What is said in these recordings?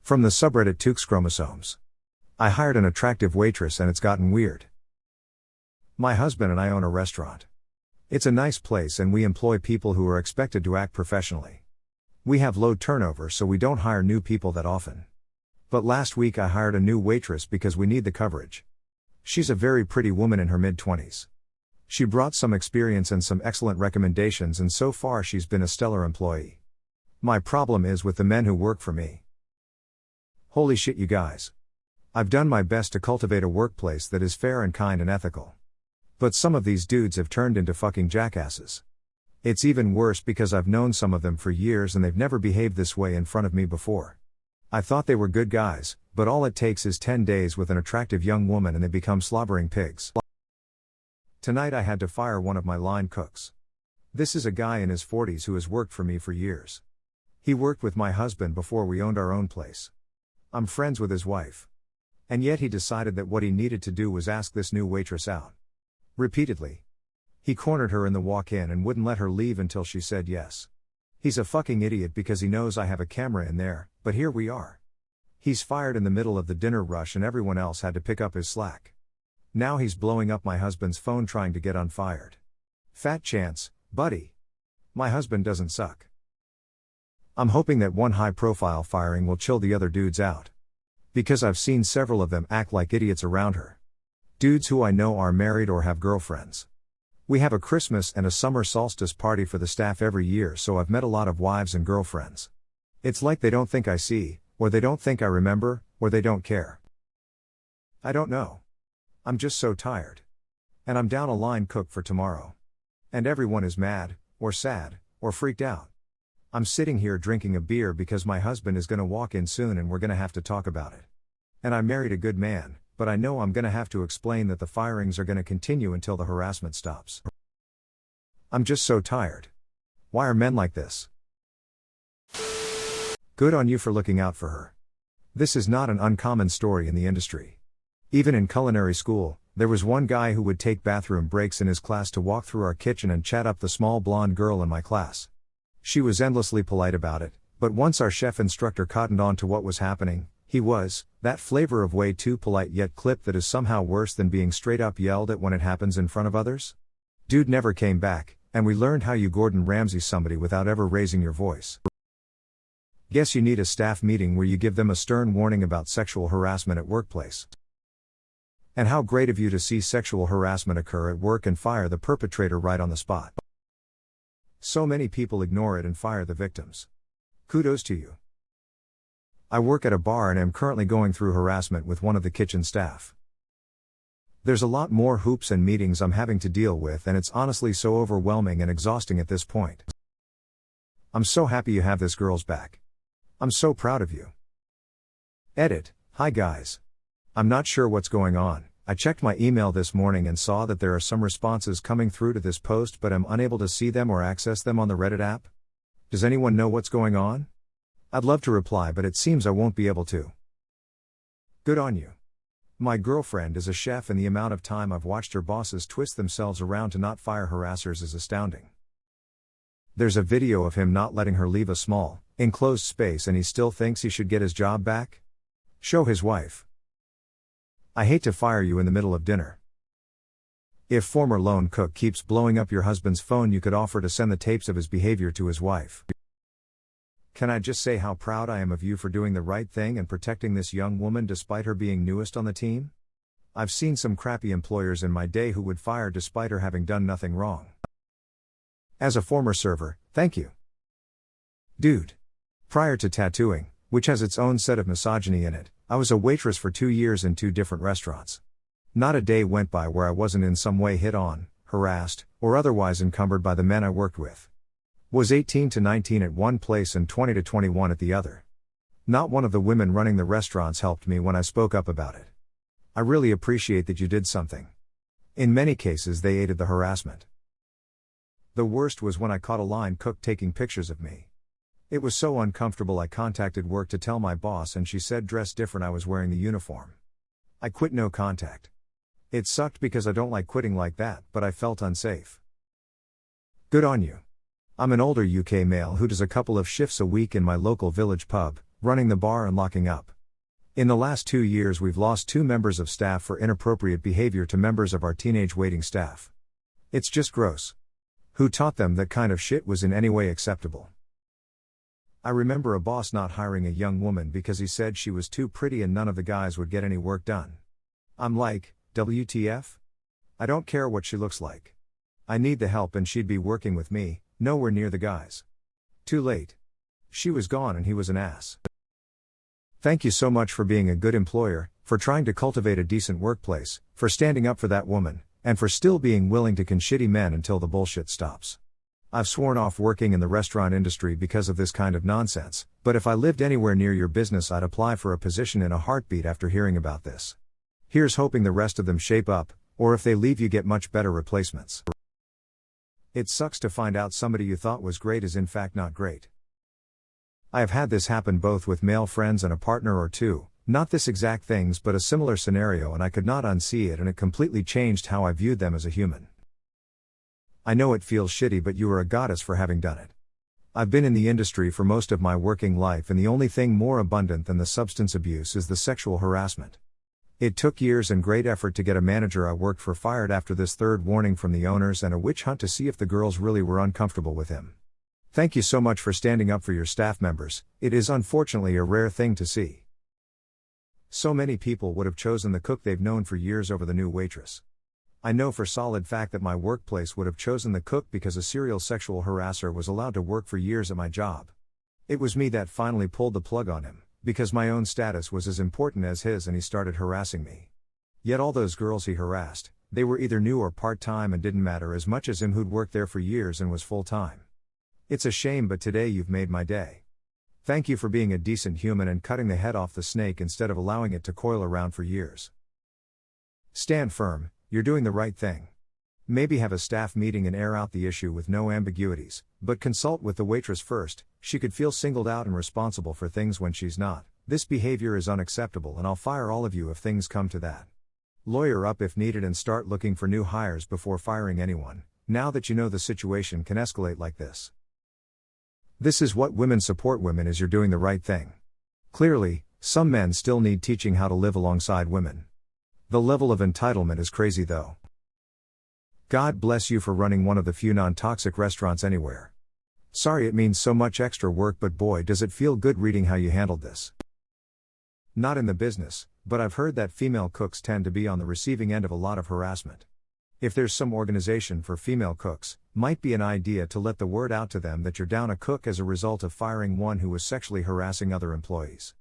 From the subreddit TwoXChromosomes. I hired an attractive waitress and it's gotten weird. My husband and I own a restaurant. It's a nice place and we employ people who are expected to act professionally. We have low turnover so we don't hire new people that often. But last week I hired a new waitress because we need the coverage. She's a very pretty woman in her mid-20s. She brought some experience and some excellent recommendations and so far she's been a stellar employee. My problem is with the men who work for me. Holy shit you guys. I've done my best to cultivate a workplace that is fair and kind and ethical. But some of these dudes have turned into fucking jackasses. It's even worse because I've known some of them for years and they've never behaved this way in front of me before. I thought they were good guys, but all it takes is 10 days with an attractive young woman and they become slobbering pigs. Tonight I had to fire one of my line cooks. This is a guy in his 40s who has worked for me for years. He worked with my husband before we owned our own place. I'm friends with his wife. And yet he decided that what he needed to do was ask this new waitress out. Repeatedly. He cornered her in the walk-in and wouldn't let her leave until she said yes. He's a fucking idiot because he knows I have a camera in there, but here we are. He's fired in the middle of the dinner rush and everyone else had to pick up his slack. Now he's blowing up my husband's phone trying to get unfired. Fat chance, buddy. My husband doesn't suck. I'm hoping that one high-profile firing will chill the other dudes out. Because I've seen several of them act like idiots around her. Dudes who I know are married or have girlfriends. We have a Christmas and a summer solstice party for the staff every year, so I've met a lot of wives and girlfriends. It's like they don't think I see, or they don't think I remember, or they don't care. I don't know. I'm just so tired. And I'm down a line cook for tomorrow. And everyone is mad, or sad, or freaked out. I'm sitting here drinking a beer because my husband is gonna walk in soon and we're gonna have to talk about it. And I married a good man, but I know I'm gonna have to explain that the firings are gonna continue until the harassment stops. I'm just so tired. Why are men like this? Good on you for looking out for her. This is not an uncommon story in the industry. Even in culinary school, there was one guy who would take bathroom breaks in his class to walk through our kitchen and chat up the small blonde girl in my class. She was endlessly polite about it, but once our chef instructor cottoned on to what was happening, he was, that flavor of way too polite yet clip that is somehow worse than being straight up yelled at when it happens in front of others. Dude never came back, and we learned how you Gordon Ramsay somebody without ever raising your voice. Guess you need a staff meeting where you give them a stern warning about sexual harassment at workplace. And how great of you to see sexual harassment occur at work and fire the perpetrator right on the spot. So many people ignore it and fire the victims. Kudos to you. I work at a bar and am currently going through harassment with one of the kitchen staff. There's a lot more hoops and meetings I'm having to deal with and it's honestly so overwhelming and exhausting at this point. I'm so happy you have this girl's back. I'm so proud of you. Edit. Hi guys. I'm not sure what's going on. I checked my email this morning and saw that there are some responses coming through to this post but I'm unable to see them or access them on the Reddit app. Does anyone know what's going on? I'd love to reply but it seems I won't be able to. Good on you. My girlfriend is a chef and the amount of time I've watched her bosses twist themselves around to not fire harassers is astounding. There's a video of him not letting her leave a small, enclosed space and he still thinks he should get his job back? Show his wife. I hate to fire you in the middle of dinner. If former lone cook keeps blowing up your husband's phone you could offer to send the tapes of his behavior to his wife. Can I just say how proud I am of you for doing the right thing and protecting this young woman despite her being newest on the team? I've seen some crappy employers in my day who would fire despite her having done nothing wrong. As a former server, thank you. Dude. Prior to tattooing, which has its own set of misogyny in it, I was a waitress for 2 years in 2 different restaurants. Not a day went by where I wasn't in some way hit on, harassed, or otherwise encumbered by the men I worked with. Was 18 to 19 at one place and 20 to 21 at the other. Not one of the women running the restaurants helped me when I spoke up about it. I really appreciate that you did something. In many cases they aided the harassment. The worst was when I caught a line cook taking pictures of me. It was so uncomfortable I contacted work to tell my boss and she said dress different I was wearing the uniform. I quit no contact. It sucked because I don't like quitting like that, but I felt unsafe. Good on you. I'm an older UK male who does a couple of shifts a week in my local village pub, running the bar and locking up. In the last 2 years, we've lost 2 members of staff for inappropriate behavior to members of our teenage waiting staff. It's just gross. Who taught them that kind of shit was in any way acceptable? I remember a boss not hiring a young woman because he said she was too pretty and none of the guys would get any work done. I'm like, WTF? I don't care what she looks like. I need the help and she'd be working with me, nowhere near the guys. Too late. She was gone and he was an ass. Thank you so much for being a good employer, for trying to cultivate a decent workplace, for standing up for that woman, and for still being willing to con shitty men until the bullshit stops. I've sworn off working in the restaurant industry because of this kind of nonsense, but if I lived anywhere near your business I'd apply for a position in a heartbeat after hearing about this. Here's hoping the rest of them shape up, or if they leave you get much better replacements. It sucks to find out somebody you thought was great is in fact not great. I have had this happen both with male friends and a partner or two, not this exact things but a similar scenario, and I could not unsee it and it completely changed how I viewed them as a human. I know it feels shitty but you are a goddess for having done it. I've been in the industry for most of my working life and the only thing more abundant than the substance abuse is the sexual harassment. It took years and great effort to get a manager I worked for fired after this third warning from the owners and a witch hunt to see if the girls really were uncomfortable with him. Thank you so much for standing up for your staff members. It is unfortunately a rare thing to see. So many people would have chosen the cook they've known for years over the new waitress. I know for solid fact that my workplace would have chosen the cook because a serial sexual harasser was allowed to work for years at my job. It was me that finally pulled the plug on him, because my own status was as important as his and he started harassing me. Yet all those girls he harassed, they were either new or part-time and didn't matter as much as him who'd worked there for years and was full-time. It's a shame but today you've made my day. Thank you for being a decent human and cutting the head off the snake instead of allowing it to coil around for years. Stand firm, you're doing the right thing. Maybe have a staff meeting and air out the issue with no ambiguities, but consult with the waitress first. She could feel singled out and responsible for things when she's not. This behavior is unacceptable and I'll fire all of you if things come to that. Lawyer up if needed and start looking for new hires before firing anyone, now that you know the situation can escalate like this. This is what women support women is you're doing the right thing. Clearly, some men still need teaching how to live alongside women. The level of entitlement is crazy though. God bless you for running one of the few non-toxic restaurants anywhere. Sorry it means so much extra work but boy does it feel good reading how you handled this. Not in the business, but I've heard that female cooks tend to be on the receiving end of a lot of harassment. If there's some organization for female cooks, might be an idea to let the word out to them that you're down a cook as a result of firing one who was sexually harassing other employees.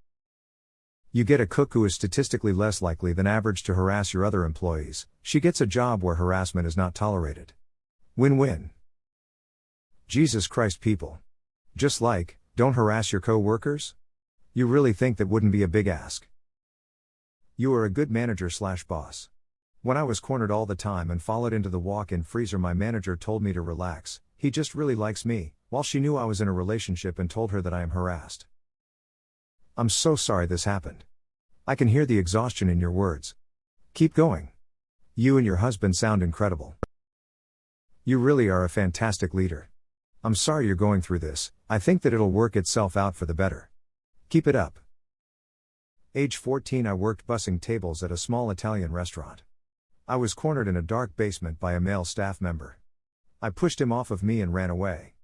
You get a cook who is statistically less likely than average to harass your other employees, she gets a job where harassment is not tolerated. Win-win. Jesus Christ people. Just like, don't harass your co-workers? You really think that wouldn't be a big ask? You are a good manager/boss. When I was cornered all the time and followed into the walk-in freezer my manager told me to relax, he just really likes me, while she knew I was in a relationship and told her that I am harassed. I'm so sorry this happened. I can hear the exhaustion in your words. Keep going. You and your husband sound incredible. You really are a fantastic leader. I'm sorry you're going through this, I think that it'll work itself out for the better. Keep it up. Age 14 I worked bussing tables at a small Italian restaurant. I was cornered in a dark basement by a male staff member. I pushed him off of me and ran away.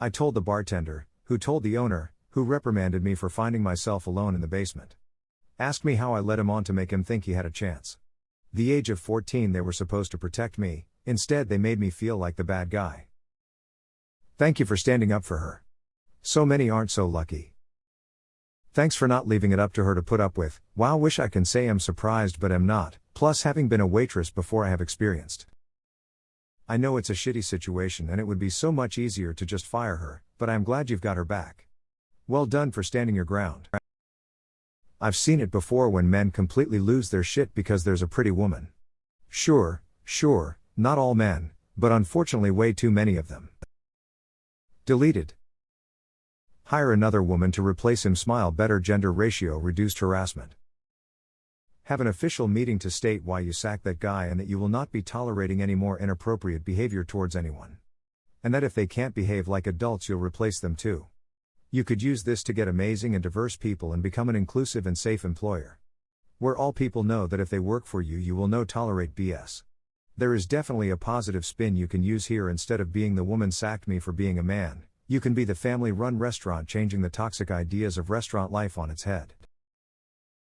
I told the bartender, who told the owner, who reprimanded me for finding myself alone in the basement. Asked me how I led him on to make him think he had a chance. The age of 14 they were supposed to protect me, instead they made me feel like the bad guy. Thank you for standing up for her. So many aren't so lucky. Thanks for not leaving it up to her to put up with. Wow, wish I can say I'm surprised but am not, plus having been a waitress before I have experienced. I know it's a shitty situation and it would be so much easier to just fire her, but I'm glad you've got her back. Well done for standing your ground. I've seen it before when men completely lose their shit because there's a pretty woman. Sure, not all men, but unfortunately way too many of them. Deleted. Hire another woman to replace him. Smile better. Gender ratio reduced harassment. Have an official meeting to state why you sacked that guy and that you will not be tolerating any more inappropriate behavior towards anyone. And that if they can't behave like adults you'll replace them too. You could use this to get amazing and diverse people and become an inclusive and safe employer. Where all people know that if they work for you, you will no tolerate BS. There is definitely a positive spin you can use here. Instead of being the woman sacked me for being a man, you can be the family-run restaurant, changing the toxic ideas of restaurant life on its head.